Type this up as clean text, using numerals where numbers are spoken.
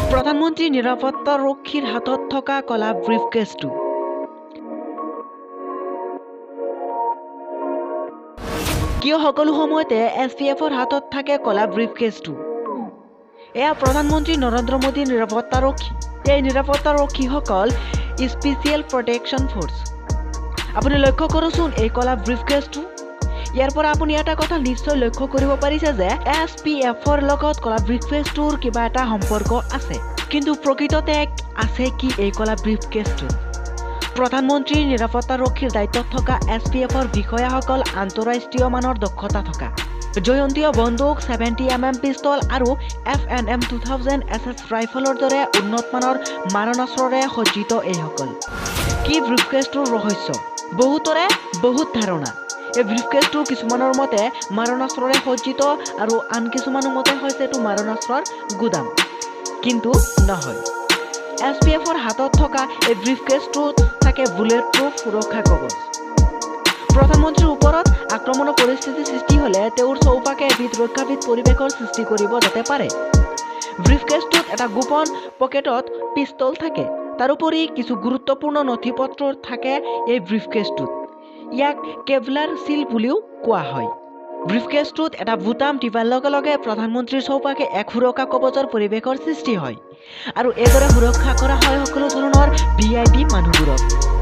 প্ৰধানমন্ত্ৰী নিৰাপত্তা ৰক্ষীৰ হাতত থকা কলা ব্ৰিফকেছটো কিয় সকলো সময়তে SPFৰ হাতত থাকে কলা ব্ৰিফকেছটো এয়া প্ৰধানমন্ত্ৰী নৰেন্দ্ৰ মোদীৰ নিৰাপত্তা ৰক্ষী এই নিৰাপত্তা ৰক্ষীসকল স্পেচিয়েল প্ৰটেকশ্যন ফ'ৰ্চ আপুনি লক্ষ্য কৰকচোন এই কলা ব্ৰিফকেছটো ইয়াৰ পৰা আপুনি এটা কথা নিশ্চয় লক্ষ্য কৰিব পাৰিছে যে SPFৰ লগত কলা ব্ৰিফকেছটোৰ কিবা এটা সম্পৰ্ক আছে কিন্তু প্ৰকৃততে আছে কি এই কলা ব্ৰিফকেছটো প্ৰধানমন্ত্ৰীৰ নিৰাপত্তা ৰক্ষীৰ দায়িত্বত থকা SPFৰ বিষয়াসকল আন্তঃৰাষ্ট্ৰীয় মানৰ দক্ষতা থকা জয়ন্তীয় বন্দুক 70mm পিস্তল আৰু FNM 2000 SS ৰাইফলৰ দৰে উন্নত মানৰ মাৰণাস্ত্ৰৰে সজ্জিত এইসকল কি ব্ৰিফকেছটোৰ ৰহস্য বহুতৰে বহুত ধাৰণা এই ব্ৰিফকেছটো কিছুমানৰ মতে মাৰণাস্ত্ৰৰে সজ্জিত আৰু আন কিছুমানৰ মতে হৈছে এইটো মাৰণাস্ত্ৰৰ গুদাম কিন্তু নহয় SPFৰ হাতত থকা এই ব্ৰিফকেছটোত থাকে বুলেট প্ৰুফ সুৰক্ষা কৱচ প্ৰধানমন্ত্ৰীৰ ওপৰত আক্ৰমণৰ পৰিস্থিতি সৃষ্টি হ'লে তেওঁৰ চৌপাশে এবিধ ৰক্ষাবিধ পৰিৱেশৰ সৃষ্টি কৰিব যাতে পাৰে ব্ৰিফকেছটোত এটা গোপন পকেটত পিস্তল থাকে তাৰোপৰি কিছু গুৰুত্বপূৰ্ণ নথিপত্ৰ থাকে এই ব্ৰিফকেছটোত ইয়াক কেভলাৰ সিল বুলিও কোৱা হয় ব্ৰিফকেছটোত এটা বুটাম টিপাৰ লগে লগে প্ৰধানমন্ত্ৰীৰ চৌপাশে এক সুৰক্ষা কৱচৰ পৰিৱেশৰ সৃষ্টি হয় আৰু এইদৰে সুৰক্ষা কৰা হয় সকলো ধৰণৰ VIP মানুহবোৰক